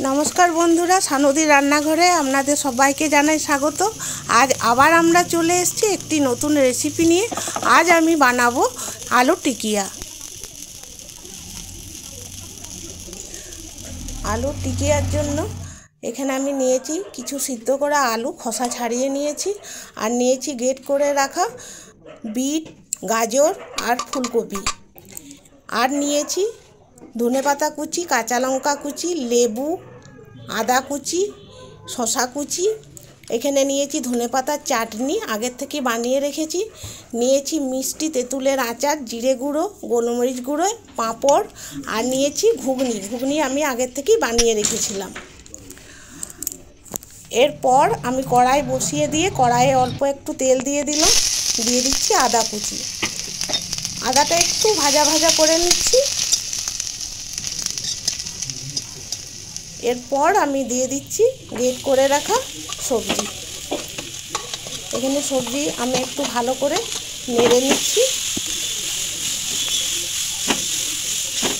नमस्कार बंधुरा सानदी रान्नाघरे आपनादेर सबाइके जानाई स्वागत। आज आबार आमरा चले एसेछि एकटी नतून रेसिपि निये। आज आमी बानाबो आलू टिकिया। आलू टिकियार जन्य एखाने आमी नियेछि किछु सिद्ध करा आलू खोसा छाड़िये नियेछि आर नियेछि ग्रेट करे राखा बीट गाजर और फुलकपि और नियेछि धनेपाता कुचि काँचा लंका कुचि लेबू आदा कुचि शशा कुचि एखाने नियेछि धनेपातार चाटनी आगे थेके बानिये रेखेछि नियेछि मिष्टि तेँतुलेर आचार जिरे गुड़ो गोलमरिच गुड़ो पापड़ और नियेछि घुगनी घुगनी आमी आगे थेके बानिये रेखेछिलाम। एरपर आमी कड़ाई बसिए दिए कड़ाइए अल्प एकटू तेल दिए दिलाम दिए दिচ্ছি आदा कुचि आदाटा एकटू भाजा भाजा करे निচ্ছি। एरपर आमी दिए दिচ্ছি ग्रेट करे राखा सब्जी एखाने सब्जी आमी एकटू भालो करे नेड़े निচ্ছি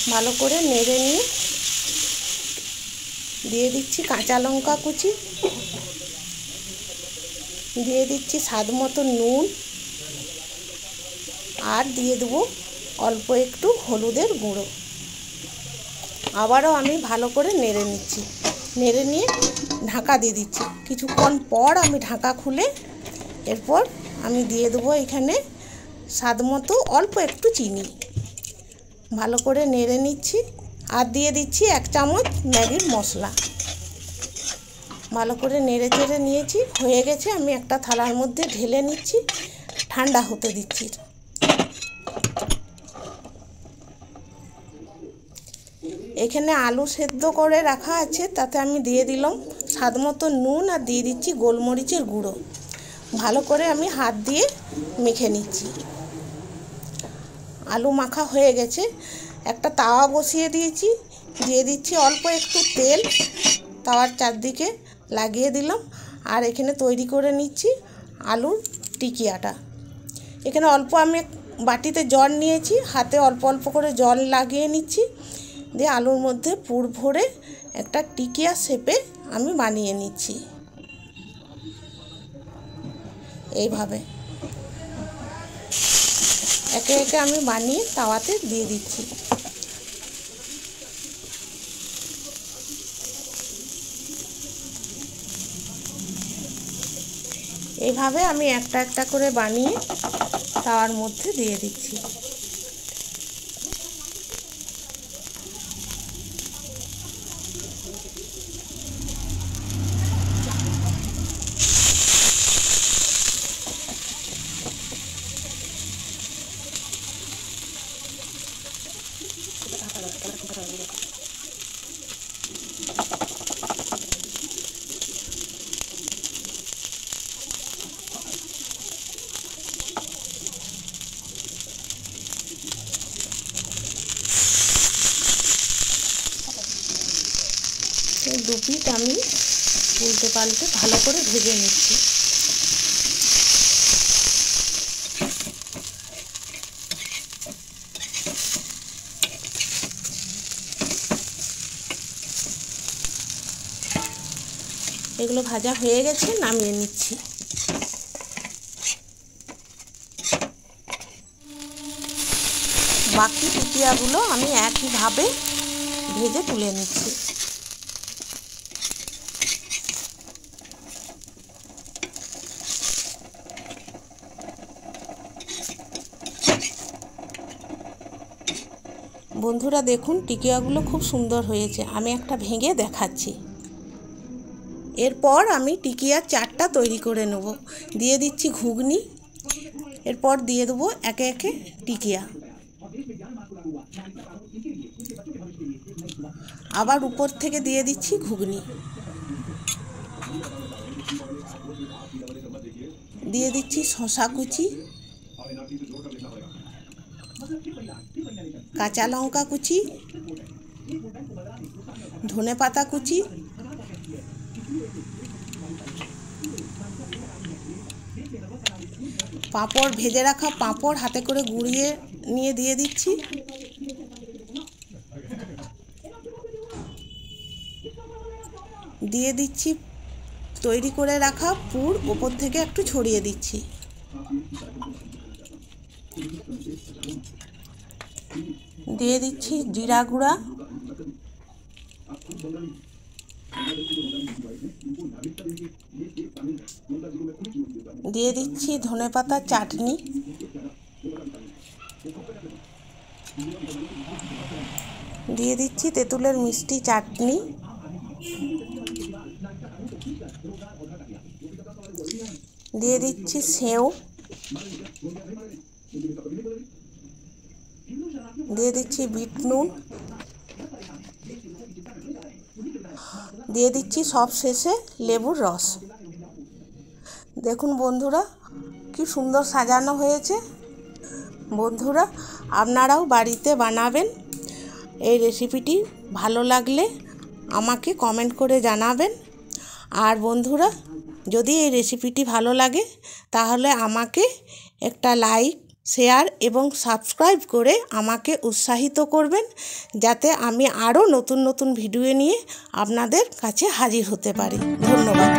भालो करे नेड़े निয়ে दिए दिচ্ছি काँचा लंका कुचि दिए दिচ্ছি स्वाद मतो नुन और दिए देव अल्प एकटू हलुदेर गुঁড়ো आबारो आमी भालो करे नेड़े निচ্ছি नेड़े निয়ে ढाका दिए दिচ্ছি किछुक्षण पर आमी ढाका खुले एरपर आमी दिए देव एखाने स्वाद मतो अल्प एकटू चीनी भालो करे नेड़े निচ্ছি और दिए दिচ্ছি 1 चामच मैगिर मशला भालो करे नेड़े चेड़े निয়েছি হয়ে গেছে আমি একটা থালার মধ্যে ঢেলে নিচ্ছি ঠান্ডা হতে দিচ্ছি। এখানে আলু সেদ্ধ করে রাখা আছে তাতে আমি দিয়ে দিলাম স্বাদমতো নুন আর দিয়ে দিচ্ছি গোলমরিচের গুঁড়ো ভালো করে আমি হাত দিয়ে মেখে নিচ্ছি। আলু মাখা হয়ে গেছে একটা তাওয়া বসিয়ে দিয়েছি দিয়ে দিচ্ছি অল্প একটু তেল তাওয়ার চারদিকে লাগিয়ে দিলাম আর এখানে তৈরি করে নিচ্ছি আলুর টিকিয়াটা। এখানে অল্প আমি বাটিতে জল নিয়েছি হাতে অল্প অল্প করে জল লাগিয়ে নিচ্ছি দিয়ে আলুর মধ্যে পুর ভরে একটা টিকিয়া শেপে আমি বানিয়ে নিচ্ছি এইভাবে একে একে আমি বানিয়ে তাওয়াতে দিয়ে দিচ্ছি। এইভাবে আমি একটা একটা করে বানিয়ে তাওয়ার মধ্যে দিয়ে দিচ্ছি। दो पिठ आमी उल्टे पाल्टे भालो करे भेजे निচ্ছি। এগুলো ভাজা হয়ে গেছে নামিয়ে নিচ্ছি। বাকি টিকিয়াগুলো আমি একইভাবে ভেজে তুলে নিচ্ছি। বন্ধুরা দেখুন টিকিয়াগুলো খুব সুন্দর হয়েছে আমি একটা ভেঙে দেখাচ্ছি। এরপর আমি টিকিয়ার চাটটা তৈরি করে নেব দিয়ে দিচ্ছি ঘুগনি এরপর দিয়ে দেব একে একে টিকিয়া আবার উপর থেকে দিয়ে দিচ্ছি ঘুগনি দিয়ে দিচ্ছি শশা কুচি কাঁচা লঙ্কা কুচি ধনেপাতা কুচি পাঁপড় ভেজে রাখা পাঁপড় হাতে করে গুঁড়িয়ে নিয়ে দিয়ে দিচ্ছি দিয়ে দিচ্ছি তৈরি করে রাখা পুর, ওপর থেকে একটু ছড়িয়ে দিচ্ছি। দিয়ে দিচ্ছি জিরা গুঁড়া, দিয়ে দিচ্ছি ধনেপাতার চাটনি, দিয়ে দিচ্ছি তেঁতুলের মিষ্টি চাটনি, দিয়ে দিচ্ছি সেও, দিয়ে দিচ্ছি বিট নুন, দিয়ে দিচ্ছি সব শেষে লেবুর রস। দেখুন বন্ধুরা কি সুন্দর সাজানো হয়েছে। বন্ধুরা আপনারাও বাড়িতে বানাবেন। এই রেসিপিটি ভালো লাগলে আমাকে কমেন্ট করে জানাবেন। আর বন্ধুরা যদি এই রেসিপিটি ভালো লাগে তাহলে আমাকে একটা লাইক, শেয়ার এবং সাবস্ক্রাইব করে আমাকে উৎসাহিত করবেন, যাতে আমি আরও নতুন নতুন ভিডিও নিয়ে আপনাদের কাছে হাজির হতে পারি। ধন্যবাদ।